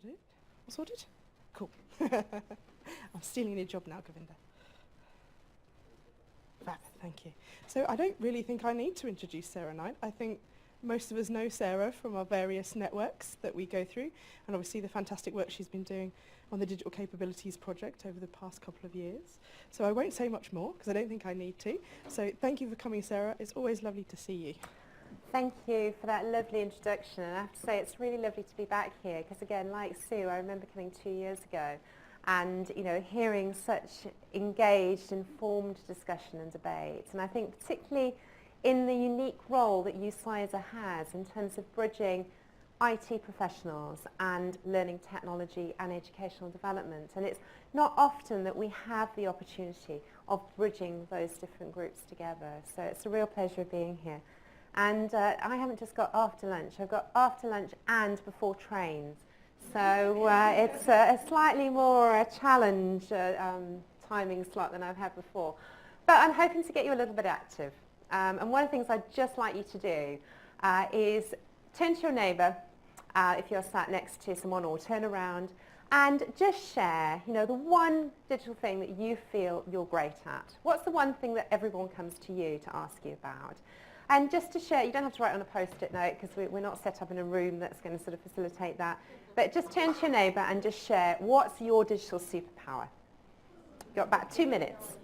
Sorted? All sorted? Cool. I'm stealing your job now, Govinda. Fab, thank you. So I don't really think I need to introduce Sarah Knight. I think most of us know Sarah from our various networks that we go through, and obviously the fantastic work she's been doing on the Digital Capabilities Project over the past couple of years. So I won't say much more, because I don't think I need to. So thank you for coming, Sarah. It's always lovely to see you. Thank you for that lovely introduction. And I have to say it's really lovely to be back here, because again, like Sue, I remember coming 2 years ago and hearing such engaged, informed discussion and debate. And I think particularly in the unique role that UCISA has in terms of bridging IT professionals and learning technology and educational development. And it's not often that we have the opportunity of bridging those different groups together. So it's a real pleasure being here. And I haven't just got after lunch, I've got after lunch and before trains. So it's a slightly more challenge timing slot than I've had before. But I'm hoping to get you a little bit active. And one of the things I'd just like you to do is turn to your neighbour if you're sat next to someone, or turn around and just share, the one digital thing that you feel you're great at. What's the one thing that everyone comes to you to ask you about? And just to share, you don't have to write on a post-it note, because we're not set up in a room that's going to sort of facilitate that. But just turn to your neighbour and just share, what's your digital superpower? You've got about 2 minutes.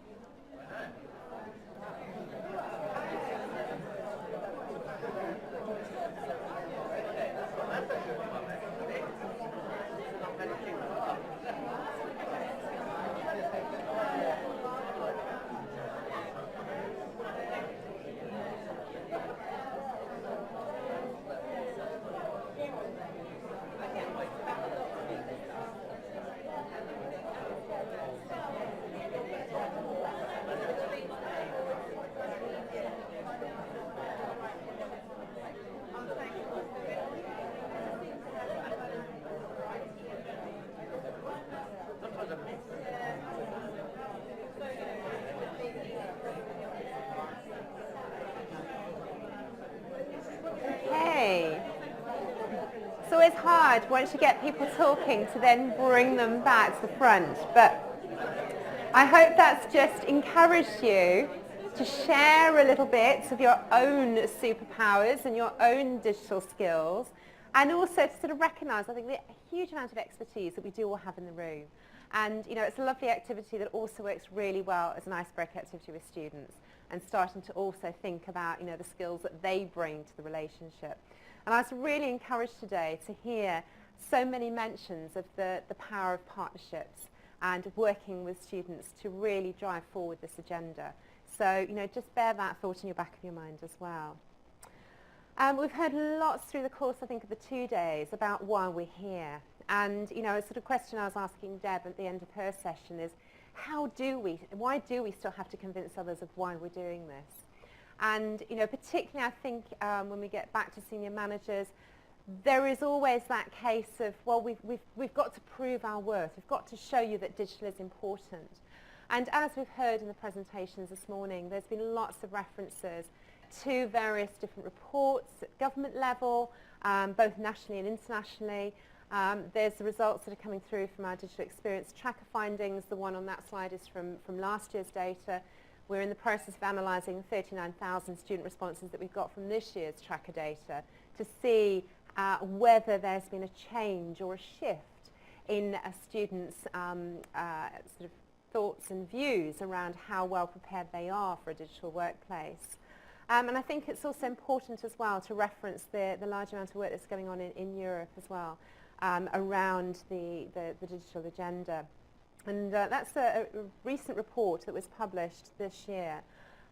It's always hard once you get people talking to then bring them back to the front, but I hope that's just encouraged you to share a little bit of your own superpowers and your own digital skills, and also to sort of recognise, I think, the huge amount of expertise that we do all have in the room. And it's a lovely activity that also works really well as an icebreaker activity with students, and starting to also think about the skills that they bring to the relationship. And I was really encouraged today to hear so many mentions of the power of partnerships and working with students to really drive forward this agenda. So, just bear that thought in your back of your mind as well. We've heard lots through the course, I think, of the 2 days about why we're here. And, a sort of question I was asking Deb at the end of her session is, why do we still have to convince others of why we're doing this? And, particularly I think when we get back to senior managers, there is always that case of, well, we've got to prove our worth. We've got to show you that digital is important. And as we've heard in the presentations this morning, there's been lots of references to various different reports at government level, both nationally and internationally. There's the results that are coming through from our digital experience tracker findings. The one on that slide is from last year's data. We're in the process of analysing 39,000 student responses that we've got from this year's tracker data to see whether there's been a change or a shift in students' sort of thoughts and views around how well prepared they are for a digital workplace. And I think it's also important as well to reference the large amount of work that's going on in Europe as well around the digital agenda. And that's a recent report that was published this year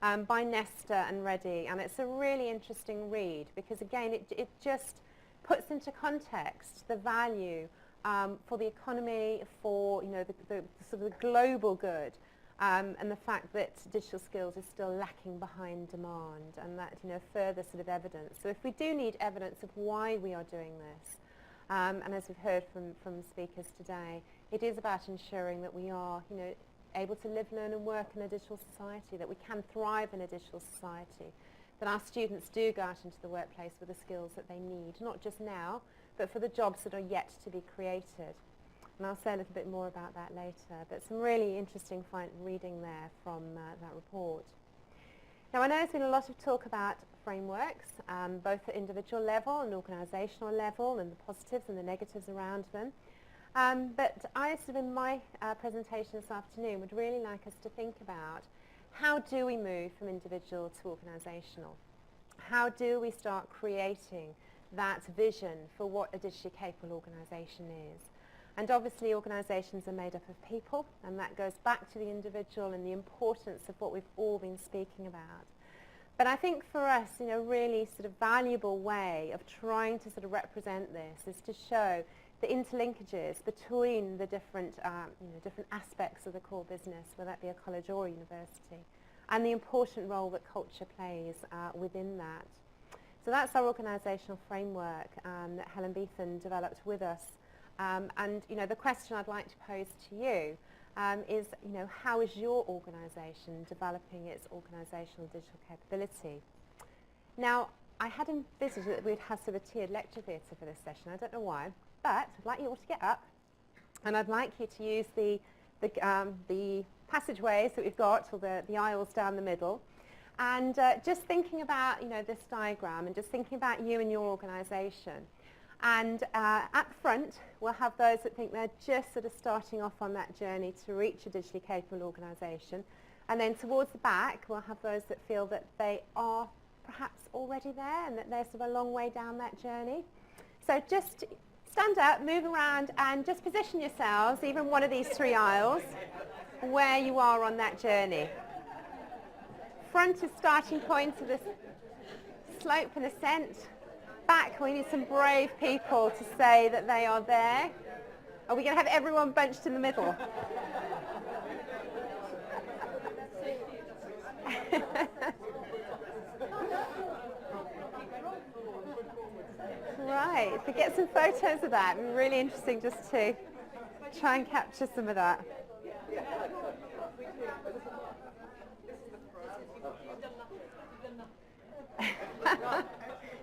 by Nesta and Reddy, and it's a really interesting read because, again, it just puts into context the value for the economy, for the sort of the global good, and the fact that digital skills is still lacking behind demand, and that further sort of evidence. So if we do need evidence of why we are doing this, and as we've heard from speakers today, it is about ensuring that we are, able to live, learn and work in a digital society, that we can thrive in a digital society, that our students do go out into the workplace with the skills that they need, not just now, but for the jobs that are yet to be created. And I'll say a little bit more about that later, but some really interesting reading there from that report. Now, I know there's been a lot of talk about frameworks, both at individual level and organisational level, and the positives and the negatives around them. But I, sort of in my presentation this afternoon, would really like us to think about how do we move from individual to organisational? How do we start creating that vision for what a digitally capable organisation is? And obviously organisations are made up of people, and that goes back to the individual and the importance of what we've all been speaking about. But I think for us, really sort of valuable way of trying to sort of represent this is to show the interlinkages between the different, different aspects of the core business, whether that be a college or a university, and the important role that culture plays within that. So that's our organisational framework that Helen Beethan developed with us. And the question I'd like to pose to you is, how is your organisation developing its organisational digital capability? Now, I had envisaged that we'd have sort of a tiered lecture theatre for this session. I don't know why, but I'd like you all to get up, and I'd like you to use the passageways that we've got, or the aisles down the middle, and just thinking about this diagram, and just thinking about you and your organisation. And at the front, we'll have those that think they're just sort of starting off on that journey to reach a digitally capable organisation. And then towards the back, we'll have those that feel that they are perhaps already there and that they're sort of a long way down that journey. So just stand up, move around, and just position yourselves, even one of these three aisles, where you are on that journey. Front is starting point of this slope and ascent. Back, we need some brave people to say that they are there. Are we going to have everyone bunched in the middle? Right, if we get some photos of that, it would be really interesting just to try and capture some of that.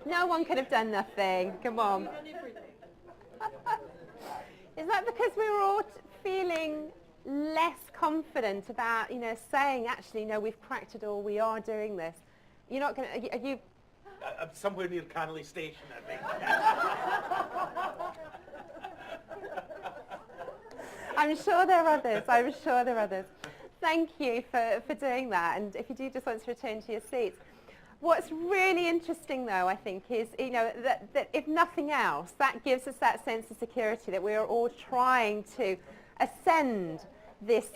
No one could have done nothing. Come on. Is that because we were all feeling less confident about, saying, actually, no, we've cracked it all, we are doing this? You're not going to, are you? I'm somewhere near Connolly Station, I think. I'm sure there are others. I'm sure there are others. Thank you for doing that. And if you do just want to return to your seats. What's really interesting, though, I think, is that if nothing else, that gives us that sense of security that we are all trying to ascend this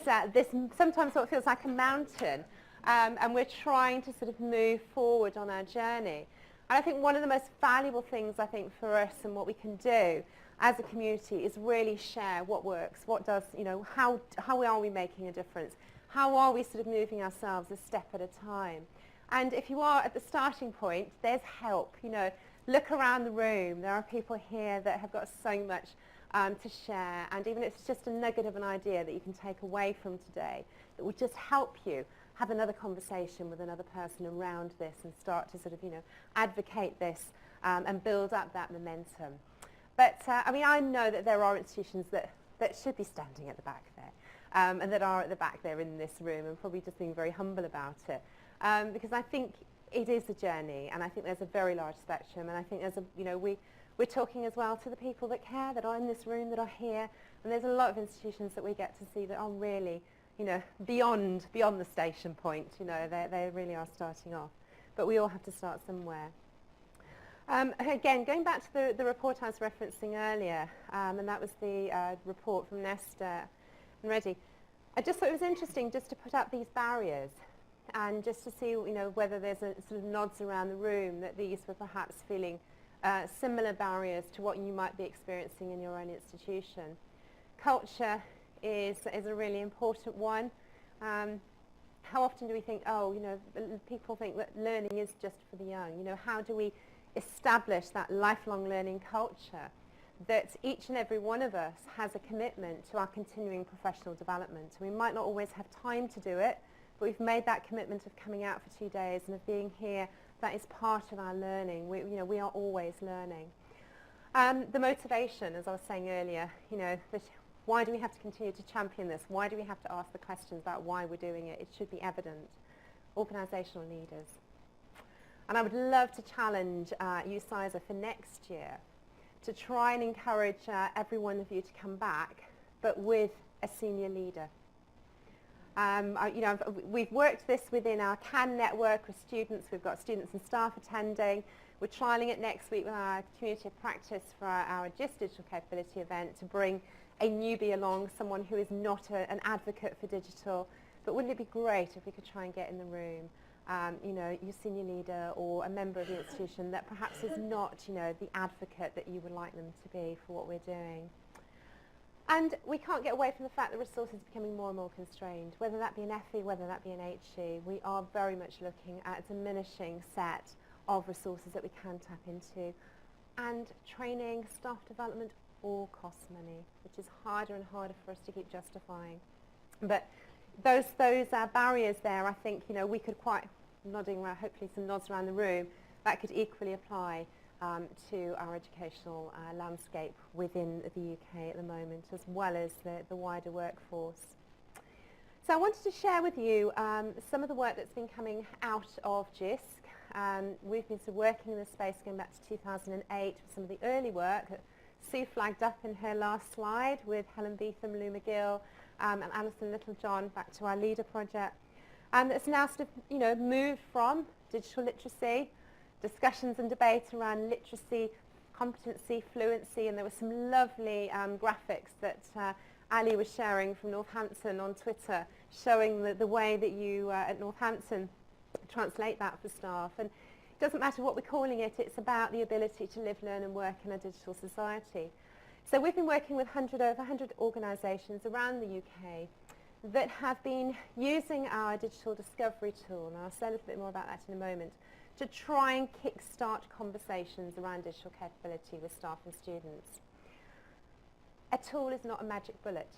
sometimes what feels like a mountain, and we're trying to sort of move forward on our journey. And I think one of the most valuable things, I think, for us and what we can do as a community is really share what works, what does, how are we making a difference? How are we sort of moving ourselves a step at a time? And if you are at the starting point, there's help. Look around the room. There are people here that have got so much to share. And even if it's just a nugget of an idea that you can take away from today that will just help you have another conversation with another person around this and start to sort of, advocate this and build up that momentum. But, I know that there are institutions that should be standing at the back there and that are at the back there in this room and probably just being very humble about it. Because I think it is a journey, and I think there's a very large spectrum, and I think there's we're talking as well to the people that care, that are in this room, that are here, and there's a lot of institutions that we get to see that are really, beyond the station point. They really are starting off, but we all have to start somewhere. Again, going back to the report I was referencing earlier, and that was the report from Nesta and Reddy. I just thought it was interesting just to put up these barriers. And just to see, whether there's a sort of nods around the room that these were perhaps feeling similar barriers to what you might be experiencing in your own institution. Culture is a really important one. How often do we think, people think that learning is just for the young? How do we establish that lifelong learning culture that each and every one of us has a commitment to our continuing professional development? We might not always have time to do it, but we've made that commitment of coming out for 2 days and of being here. That is part of our learning. We are always learning. The motivation, as I was saying earlier, you know, why do we have to continue to champion this? Why do we have to ask the questions about why we're doing it? It should be evident. Organisational leaders. And I would love to challenge you, CISA, for next year to try and encourage every one of you to come back, but with a senior leader. You know, we've worked this within our CAN network with students. We've got students and staff attending. We're trialling it next week with our community of practice for our JISC digital capability event to bring a newbie along, someone who is not an advocate for digital. But wouldn't it be great if we could try and get in the room, you know, your senior leader or a member of the institution that perhaps is not, you know, the advocate that you would like them to be for what we're doing. And we can't get away from the fact that resources are becoming more and more constrained, whether that be an FE, whether that be an HE. We are very much looking at a diminishing set of resources that we can tap into. And training, staff development, all costs money, which is harder and harder for us to keep justifying. But those barriers there, I think, you know, we could quite, nodding around, hopefully some nods around the room, that could equally apply to our educational landscape within the UK at the moment, as well as the wider workforce. So I wanted to share with you some of the work that's been coming out of JISC. We've been working in this space going back to 2008 with some of the early work that Sue flagged up in her last slide with Helen Beetham, Lou McGill, and Alison Littlejohn, back to our LEADER project. And it's now sort of, you know, moved from digital literacy, discussions and debate around literacy, competency, fluency, and there were some lovely graphics that Ali was sharing from Northampton on Twitter, showing the way that you at Northampton translate that for staff. And it doesn't matter what we're calling it, it's about the ability to live, learn and work in a digital society. So we've been working with over 100 organisations around the UK that have been using our digital discovery tool, and I'll say a little bit more about that in a moment, to try and kick-start conversations around digital capability with staff and students. A tool is not a magic bullet.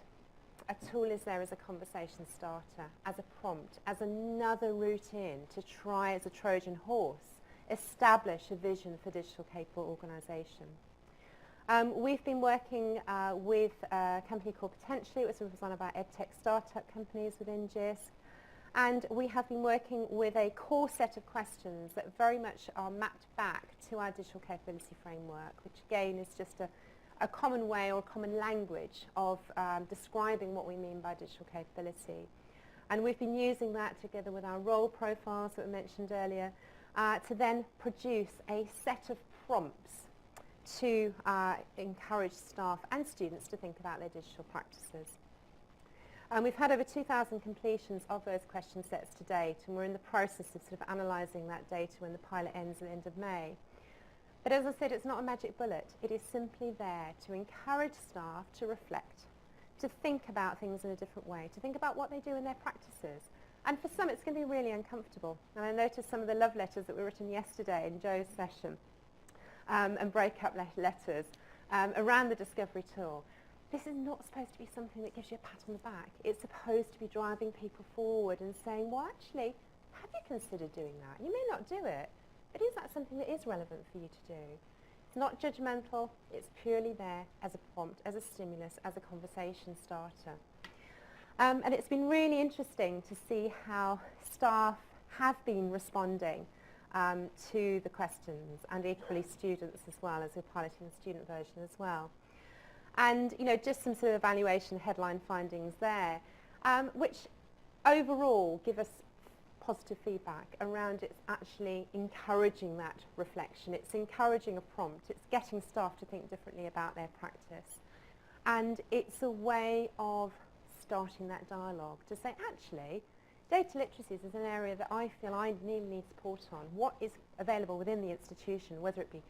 A tool is there as a conversation starter, as a prompt, as another route in to try, as a Trojan horse, establish a vision for digital capable organisation. We've been working with a company called Potentially, which was one of our EdTech startup companies within JISC. And we have been working with a core set of questions that very much are mapped back to our digital capability framework, which again is just a common way or a common language of describing what we mean by digital capability. And we've been using that together with our role profiles that were mentioned earlier to then produce a set of prompts to encourage staff and students to think about their digital practices. We've had over 2,000 completions of those question sets to date, and we're in the process of sort of analysing that data when the pilot ends at the end of May. But as I said, it's not a magic bullet. It is simply there to encourage staff to reflect, to think about things in a different way, to think about what they do in their practices. And for some, it's going to be really uncomfortable. And I noticed some of the love letters that were written yesterday in Joe's session and breakup letters around the discovery tool. This is not supposed to be something that gives you a pat on the back. It's supposed to be driving people forward and saying, well, actually, have you considered doing that? You may not do it, but is that something that is relevant for you to do? It's not judgmental. It's purely there as a prompt, as a stimulus, as a conversation starter. And it's been really interesting to see how staff have been responding to the questions, and equally students as well, as we're piloting the student version as well. And, you know, just some sort of evaluation headline findings there, which overall give us positive feedback around it's actually encouraging that reflection. It's encouraging a prompt. It's getting staff to think differently about their practice. And it's a way of starting that dialogue to say, actually, data literacy is an area that I feel I really need support on. What is available within the institution, whether it be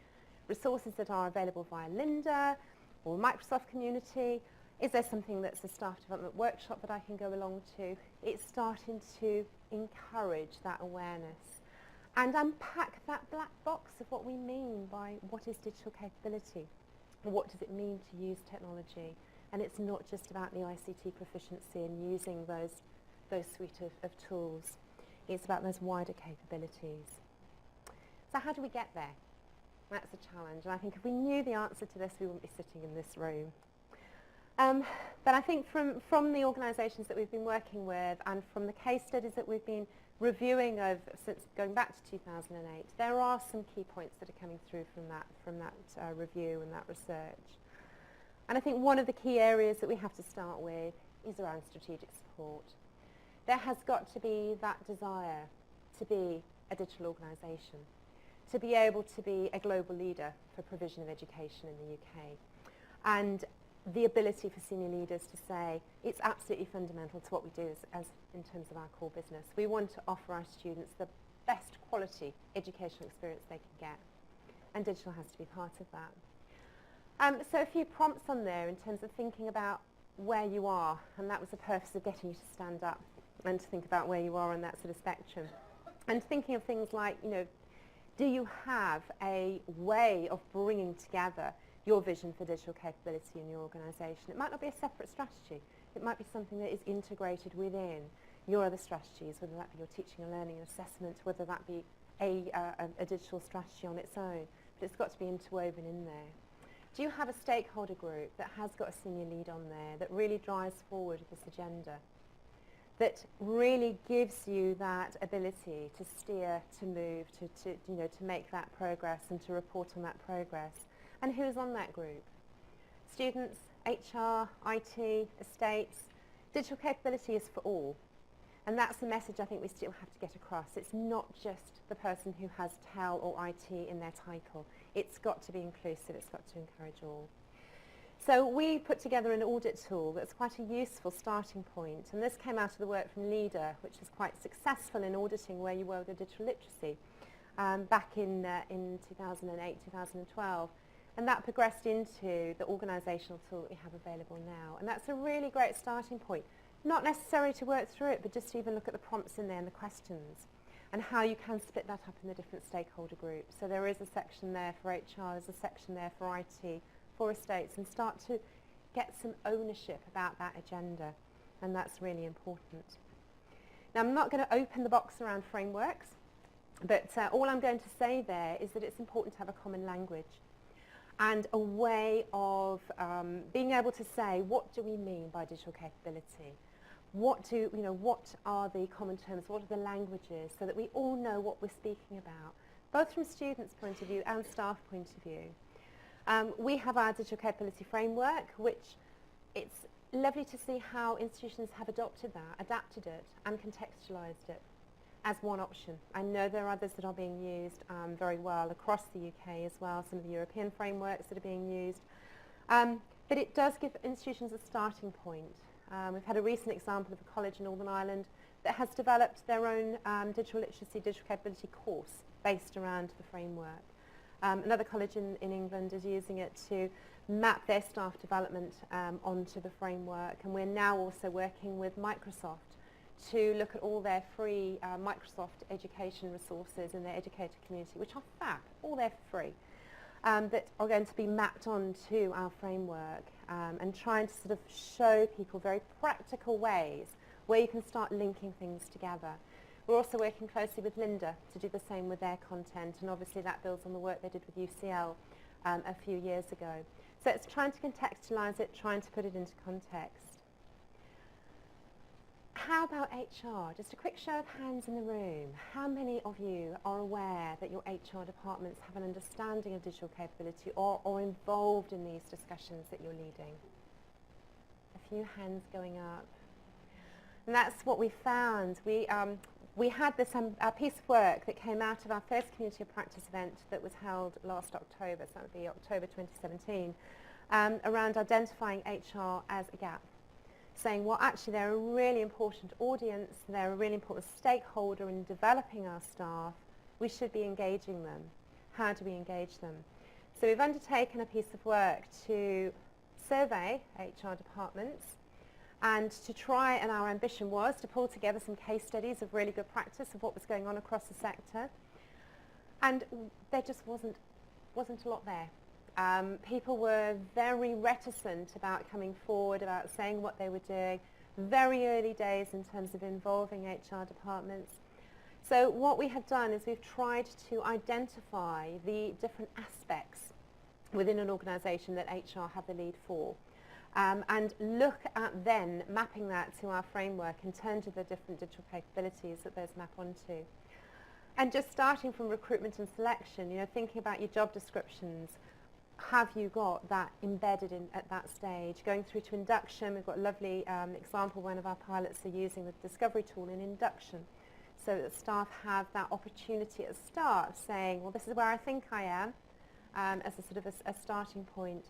resources that are available via Lynda, or Microsoft community? Is there something that's a staff development workshop that I can go along to? It's starting to encourage that awareness and unpack that black box of what we mean by what is digital capability. What does it mean to use technology? And it's not just about the ICT proficiency and using those suite of tools. It's about those wider capabilities. So how do we get there? That's a challenge, and I think if we knew the answer to this, we wouldn't be sitting in this room. But I think from the organisations that we've been working with and from the case studies that we've been reviewing since going back to 2008, there are some key points that are coming through from that review and that research. And I think one of the key areas that we have to start with is around strategic support. There has got to be that desire to be a digital organisation, to be able to be a global leader for provision of education in the UK, and the ability for senior leaders to say it's absolutely fundamental to what we do as in terms of our core business. We want to offer our students the best quality educational experience they can get, and digital has to be part of that. So a few prompts on there in terms of thinking about where you are, and that was the purpose of getting you to stand up and to think about where you are on that sort of spectrum. And thinking of things like, do you have a way of bringing together your vision for digital capability in your organisation? It might not be a separate strategy. It might be something that is integrated within your other strategies, whether that be your teaching and learning and assessment, whether that be a digital strategy on its own. But it's got to be interwoven in there. Do you have a stakeholder group that has got a senior lead on there that really drives forward this agenda, that really gives you that ability to steer, to move, to make that progress and to report on that progress? And who's on that group? Students, HR, IT, estates. Digital capability is for all. And that's the message I think we still have to get across. It's not just the person who has TEL or IT in their title. It's got to be inclusive. It's got to encourage all. So we put together an audit tool that's quite a useful starting point. And this came out of the work from Leader, which is quite successful in auditing where you were with digital literacy back in 2008, 2012. And that progressed into the organisational tool that we have available now. And that's a really great starting point. Not necessary to work through it, but just to even look at the prompts in there and the questions and how you can split that up in the different stakeholder groups. So there is a section there for HR, there's a section there for IT, for estates, and start to get some ownership about that agenda. And that's really important. Now, I'm not going to open the box around frameworks, but all I'm going to say there is that it's important to have a common language and a way of being able to say, what do we mean by digital capability? What are the common terms? What are the languages? So that we all know what we're speaking about, both from students' point of view and staff point of view. We have our digital capability framework, which it's lovely to see how institutions have adopted that, adapted it, and contextualised it as one option. I know there are others that are being used very well across the UK as well, some of the European frameworks that are being used. But it does give institutions a starting point. We've had a recent example of a college in Northern Ireland that has developed their own digital literacy, digital capability course based around the framework. Another college in England is using it to map their staff development onto the framework, and we're now also working with Microsoft to look at all their free Microsoft education resources in their educator community, which are fab, all they're free, that are going to be mapped onto our framework and trying to sort of show people very practical ways where you can start linking things together. We're also working closely with Linda to do the same with their content, and obviously that builds on the work they did with UCL a few years ago. So it's trying to contextualise it, trying to put it into context. How about HR? Just a quick show of hands in the room. How many of you are aware that your HR departments have an understanding of digital capability or involved in these discussions that you're leading? A few hands going up. And that's what we found. We had this a piece of work that came out of our first community of practice event that was held last October, so that would be October 2017, around identifying HR as a gap. Saying, well, actually they're a really important audience, they're a really important stakeholder in developing our staff, we should be engaging them. How do we engage them? So we've undertaken a piece of work to survey HR departments and to try, and our ambition was to pull together some case studies of really good practice of what was going on across the sector. And there just wasn't a lot there. People were very reticent about coming forward, about saying what they were doing. Very early days in terms of involving HR departments. So what we have done is we've tried to identify the different aspects within an organisation that HR have the lead for, and look at then mapping that to our framework in terms of the different digital capabilities that those map onto. And just starting from recruitment and selection, you know, thinking about your job descriptions, have you got that embedded in at that stage? Going through to induction, we've got a lovely example, one of our pilots are using the discovery tool in induction, so that staff have that opportunity at the start saying, well, this is where I think I am, as a sort of a starting point.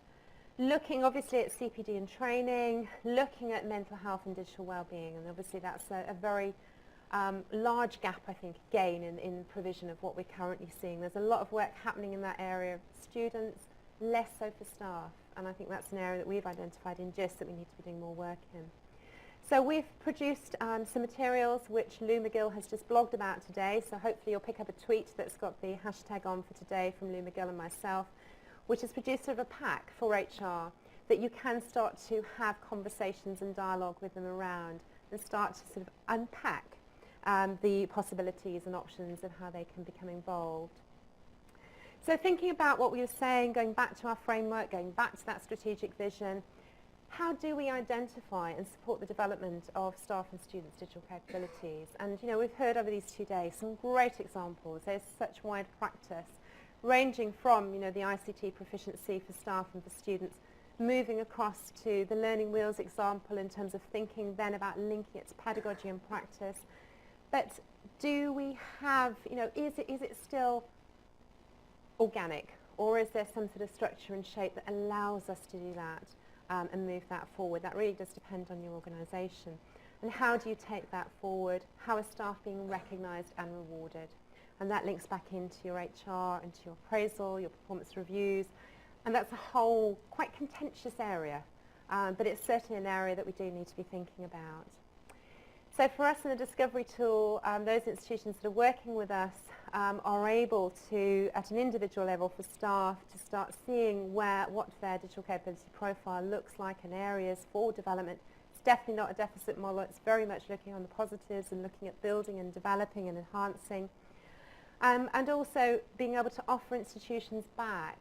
Looking obviously at CPD and training, looking at mental health and digital well-being, and obviously that's a very large gap, I think, again, in the provision of what we're currently seeing. There's a lot of work happening in that area of students, less so for staff, and I think that's an area that we've identified in JISC that we need to be doing more work in. So we've produced some materials which Lou McGill has just blogged about today, so hopefully you'll pick up a tweet that's got the hashtag on for today from Lou McGill and myself, which has produced sort of a pack for HR that you can start to have conversations and dialogue with them around and start to sort of unpack the possibilities and options of how they can become involved. So thinking about what we were saying, going back to our framework, going back to that strategic vision, how do we identify and support the development of staff and students' digital capabilities? And you know, we've heard over these 2 days some great examples. There's such wide practice, ranging from, you know, the ICT proficiency for staff and for students, moving across to the Learning Wheels example in terms of thinking then about linking it to pedagogy and practice. But do we have, you know, is it still organic, or is there some sort of structure and shape that allows us to do that and move that forward? That really does depend on your organisation. And how do you take that forward? How are staff being recognised and rewarded? And that links back into your HR, into your appraisal, your performance reviews, and that's a whole quite contentious area, but it's certainly an area that we do need to be thinking about. So for us in the discovery tool, those institutions that are working with us are able to, at an individual level for staff, to start seeing what their digital capability profile looks like in areas for development. It's definitely not a deficit model. It's very much looking on the positives and looking at building and developing and enhancing. And also being able to offer institutions back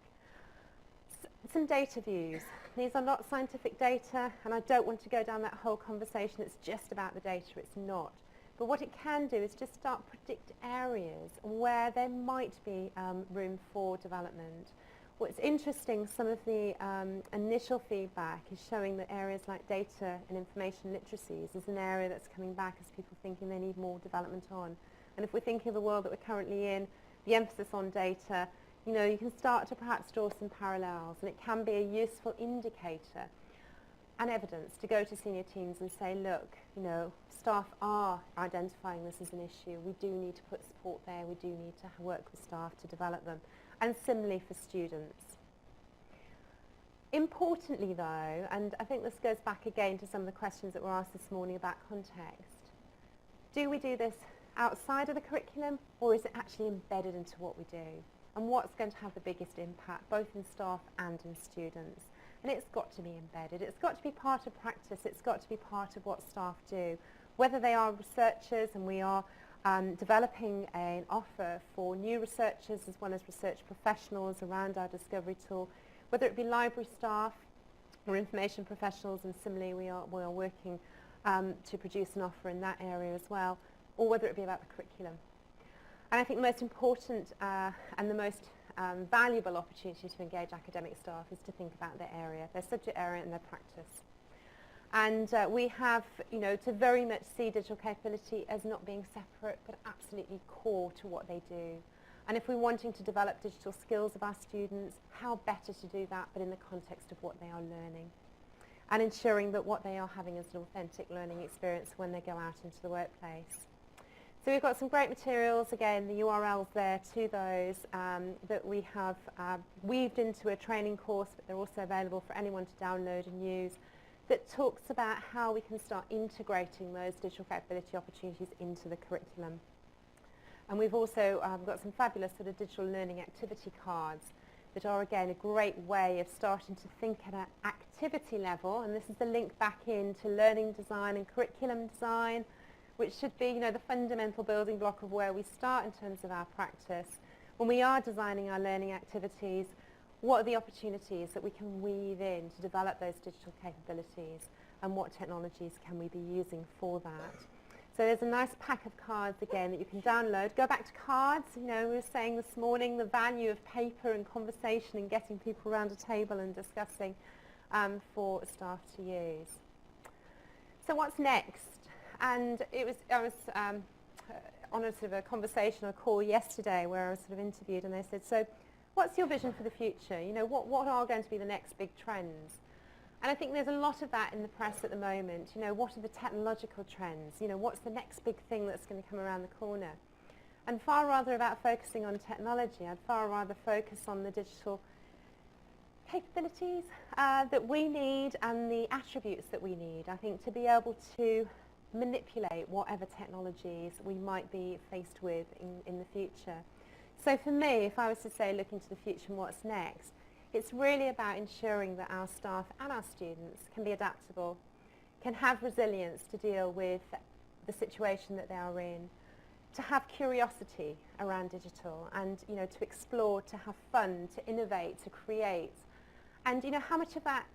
some data views. These are not scientific data, and I don't want to go down that whole conversation. It's just about the data. It's not. But what it can do is just start predict areas where there might be room for development. What's interesting, some of the initial feedback is showing that areas like data and information literacies is an area that's coming back as people thinking they need more development on. And if we're thinking of the world that we're currently in, the emphasis on data, you know, you can start to perhaps draw some parallels, and it can be a useful indicator and evidence to go to senior teams and say, look, you know, staff are identifying this as an issue. We do need to put support there. We do need to work with staff to develop them. And similarly for students. Importantly though, and I think this goes back again to some of the questions that were asked this morning about context, do we do this outside of the curriculum, or is it actually embedded into what we do? And what's going to have the biggest impact, both in staff and in students? And it's got to be embedded. It's got to be part of practice. It's got to be part of what staff do. Whether they are researchers, and we are developing an offer for new researchers as well as research professionals around our discovery tool, whether it be library staff or information professionals, and similarly we are working to produce an offer in that area as well, or whether it be about the curriculum. And I think the most important and the most valuable opportunity to engage academic staff is to think about their area, their subject area and their practice. And we have, you know, to very much see digital capability as not being separate, but absolutely core to what they do. And if we're wanting to develop digital skills of our students, how better to do that, but in the context of what they are learning, and ensuring that what they are having is an authentic learning experience when they go out into the workplace. So we've got some great materials, again, the URLs there to those that we have weaved into a training course, but they're also available for anyone to download and use, that talks about how we can start integrating those digital capability opportunities into the curriculum. And we've also got some fabulous sort of digital learning activity cards that are, again, a great way of starting to think at an activity level, and this is the link back into learning design and curriculum design, which should be, the fundamental building block of where we start in terms of our practice. When we are designing our learning activities, what are the opportunities that we can weave in to develop those digital capabilities, and what technologies can we be using for that? So there's a nice pack of cards again that you can download. Go back to cards. We were saying this morning the value of paper and conversation and getting people around a table and discussing for staff to use. So what's next? And I was on a sort of a conversation, a call yesterday where I was sort of interviewed, and they said, so what's your vision for the future? What are going to be the next big trends? And I think there's a lot of that in the press at the moment. What are the technological trends? What's the next big thing that's going to come around the corner? And far rather about focusing on technology, I'd far rather focus on the digital capabilities that we need and the attributes that we need, I think, to be able to manipulate whatever technologies we might be faced with in the future. So for me, if I was to say look into the future and what's next, it's really about ensuring that our staff and our students can be adaptable, can have resilience to deal with the situation that they are in, to have curiosity around digital and to explore, to have fun, to innovate, to create. And how much of that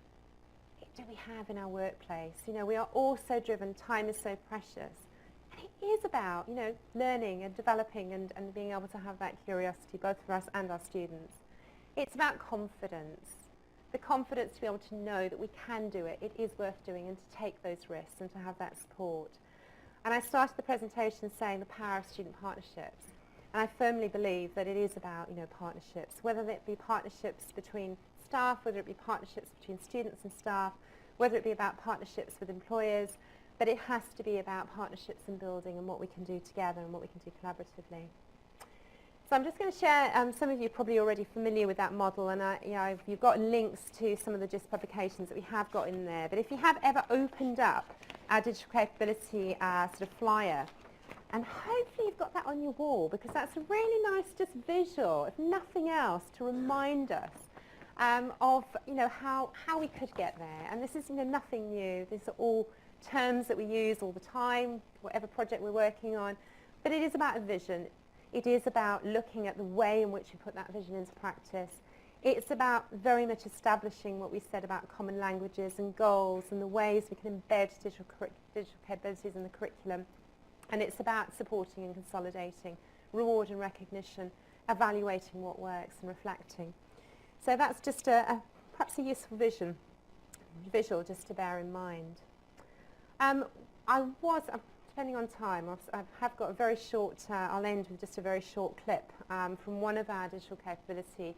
do we have in our workplace? We are all so driven, time is so precious. And it is about learning and developing and being able to have that curiosity both for us and our students. It's about confidence, the confidence to be able to know that we can do it, it is worth doing, and to take those risks and to have that support. And I started the presentation saying the power of student partnerships. And I firmly believe that it is about partnerships, whether it be partnerships between staff, whether it be partnerships between students and staff, whether it be about partnerships with employers, but it has to be about partnerships and building and what we can do together and what we can do collaboratively. So I'm just going to share, some of you are probably already familiar with that model, and you've got links to some of the JISC publications that we have got in there. But if you have ever opened up our digital capability sort of flyer, and hopefully you've got that on your wall, because that's a really nice just visual, if nothing else, to remind us of how we could get there. And this is nothing new. These are all terms that we use all the time, whatever project we're working on. But it is about a vision. It is about looking at the way in which we put that vision into practice. It's about very much establishing what we said about common languages and goals and the ways we can embed digital capabilities in the curriculum. And it's about supporting and consolidating, reward and recognition, evaluating what works and reflecting. So that's just perhaps a useful visual just to bear in mind. Depending on time, I have got a very short, I'll end with just a very short clip from one of our digital capability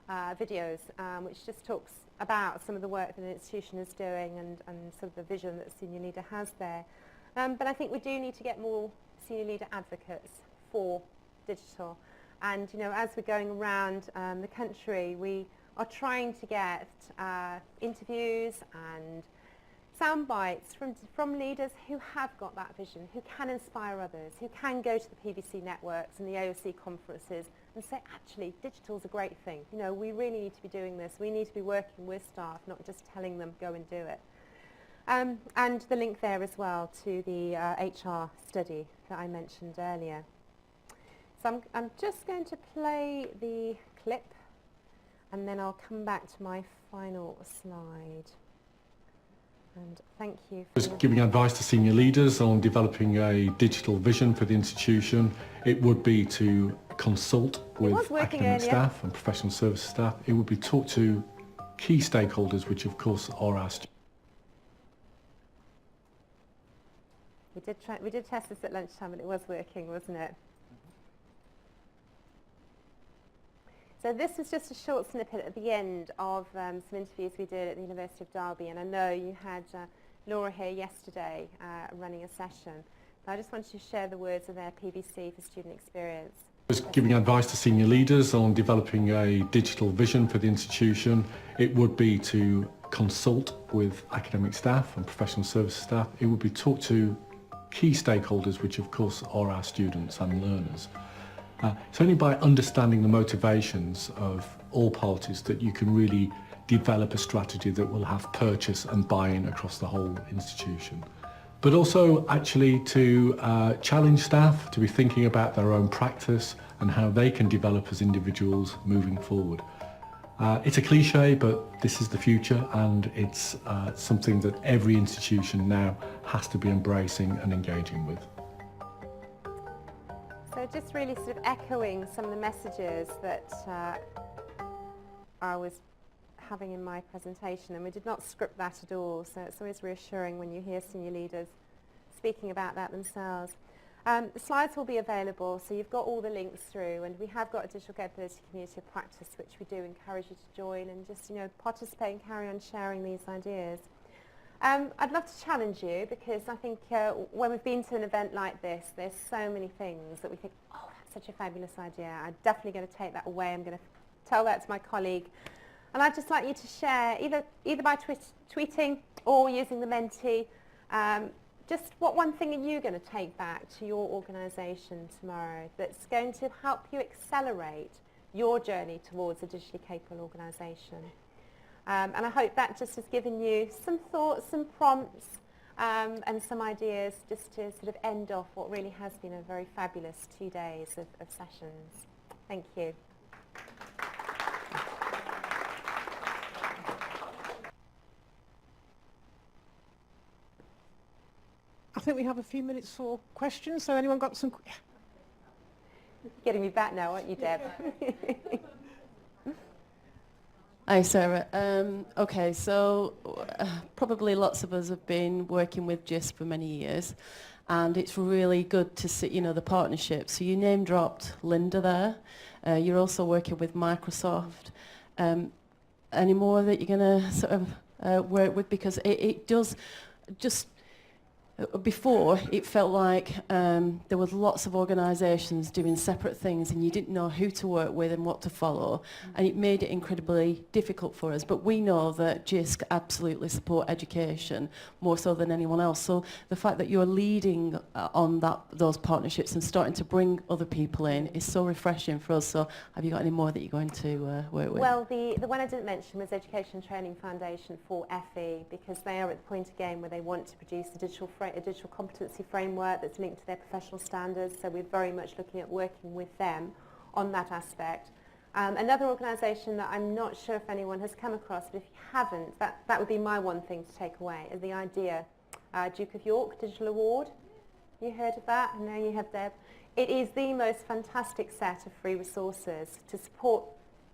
videos, which just talks about some of the work that an institution is doing and sort of the vision that a senior leader has there. But I think we do need to get more senior leader advocates for digital. And as we're going around the country, we are trying to get interviews and sound bites from leaders who have got that vision, who can inspire others, who can go to the PVC networks and the AOC conferences and say, actually, digital's a great thing. We really need to be doing this. We need to be working with staff, not just telling them, go and do it. And the link there as well to the HR study that I mentioned earlier. So I'm just going to play the clip, and then I'll come back to my final slide. And thank you for giving advice to senior leaders on developing a digital vision for the institution. It would be to consult with academic staff and professional services staff. It would be talk to key stakeholders, which of course are our students. We did test this at lunchtime, and it was working, wasn't it? So this was just a short snippet at the end of some interviews we did at the University of Derby, and I know you had Laura here yesterday running a session. But I just wanted to share the words of their PVC for student experience. Giving advice to senior leaders on developing a digital vision for the institution. It would be to consult with academic staff and professional services staff. It would be talk to key stakeholders, which of course are our students and learners. It's only by understanding the motivations of all parties that you can really develop a strategy that will have purchase and buy-in across the whole institution. but also actually to challenge staff to be thinking about their own practice and how they can develop as individuals moving forward. It's a cliche, but this is the future, and it's something that every institution now has to be embracing and engaging with. So just really sort of echoing some of the messages that I was having in my presentation, and we did not script that at all, so it's always reassuring when you hear senior leaders speaking about that themselves. The slides will be available, so you've got all the links through, and we have got a digital capability community of practice which we do encourage you to join and just participate and carry on sharing these ideas. I'd love to challenge you, because I think when we've been to an event like this, there's so many things that we think, oh, that's such a fabulous idea, I'm definitely going to take that away, I'm going to tell that to my colleague. And I'd just like you to share, either by tweeting or using the Menti, just what one thing are you going to take back to your organisation tomorrow that's going to help you accelerate your journey towards a digitally capable organisation. And I hope that just has given you some thoughts, some prompts, and some ideas just to sort of end off what really has been a very fabulous 2 days of sessions. Thank you. I think we have a few minutes for questions. So anyone got some? You're getting me back now, aren't you, Deb? Hi, Sarah. Okay, so probably lots of us have been working with JISC for many years, and it's really good to see, the partnership. So you name dropped Linda there. You're also working with Microsoft. Any more that you're going to sort of work with? Because it does just. Before, it felt like there was lots of organisations doing separate things, and you didn't know who to work with and what to follow, and it made it incredibly difficult for us. But we know that JISC absolutely support education more so than anyone else. So the fact that you're leading on those partnerships and starting to bring other people in is so refreshing for us. So have you got any more that you're going to work with? Well, the one I didn't mention was Education Training Foundation for FE, because they are at the point again where they want to produce a digital competency framework that's linked to their professional standards, so we're very much looking at working with them on that aspect. Another organisation that I'm not sure if anyone has come across, but if you haven't, that would be my one thing to take away, is the idea, Duke of York Digital Award. You heard of that? And now you have Deb. It is the most fantastic set of free resources to support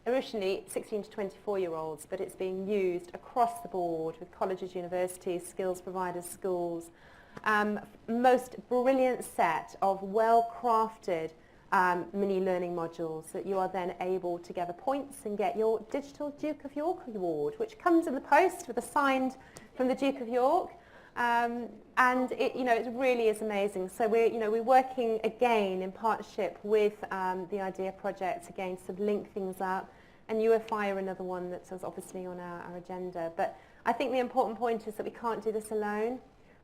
originally 16 to 24-year-olds, but it's being used across the board with colleges, universities, skills providers, schools. Most brilliant set of well-crafted mini learning modules that you are then able to gather points and get your digital Duke of York Award, which comes in the post with a signed from the Duke of York. And it really is amazing. So we're working again in partnership with the IDEA project again to sort of link things up, and UFI are another one that's obviously on our agenda. But I think the important point is that we can't do this alone,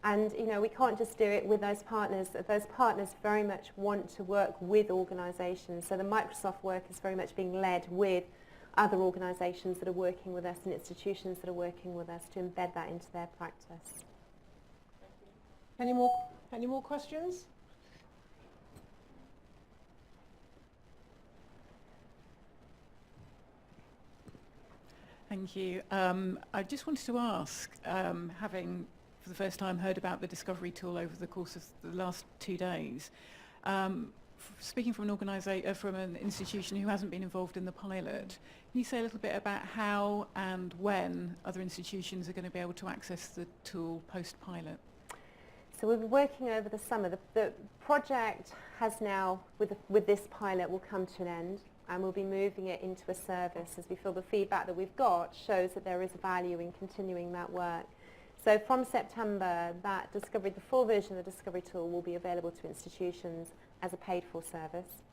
and we can't just do it with those partners. Those partners very much want to work with organisations. So the Microsoft work is very much being led with other organisations that are working with us and institutions that are working with us to embed that into their practice. Any more questions? Thank you. I just wanted to ask, having for the first time heard about the discovery tool over the course of the last 2 days, speaking from an institution who hasn't been involved in the pilot, can you say a little bit about how and when other institutions are going to be able to access the tool post-pilot? So we've been working over the summer. The project has now, with this pilot, will come to an end, and we'll be moving it into a service as we feel the feedback that we've got shows that there is value in continuing that work. So from September, the full version of the discovery tool will be available to institutions as a paid-for service.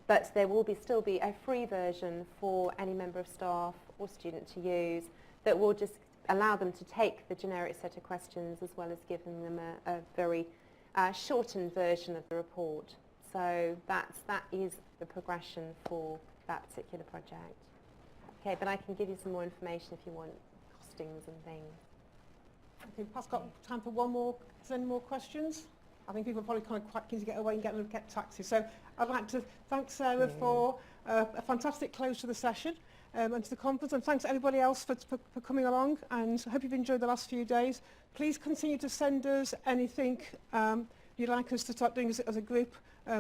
But there will still be a free version for any member of staff or student to use that will just allow them to take the generic set of questions as well as giving them a very shortened version of the report. So that is the progression for that particular project. Okay, but I can give you some more information if you want costings and things. Okay, Pat's got time for one more. Is there any more questions? I think people are probably kind of quite keen to get away and get taxis. So I'd like to thank Sarah for a fantastic close to the session and to the conference, and thanks everybody else for coming along, and I hope you've enjoyed the last few days. Please continue to send us anything you'd like us to start doing as a group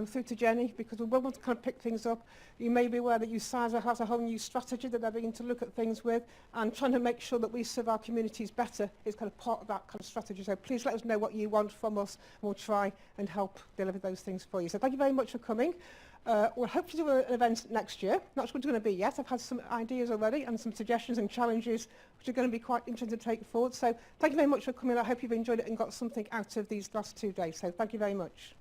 through to Jenny, because we will want to kind of pick things up. You may be aware that USASA has a whole new strategy that they're beginning to look at things with, and trying to make sure that we serve our communities better is kind of part of that kind of strategy. So please let us know what you want from us, and we'll try and help deliver those things for you. So thank you very much for coming. We'll hope to do an event next year. Not sure what it's going to be yet. I've had some ideas already and some suggestions and challenges which are going to be quite interesting to take forward. So thank you very much for coming. I hope you've enjoyed it and got something out of these last 2 days. So thank you very much.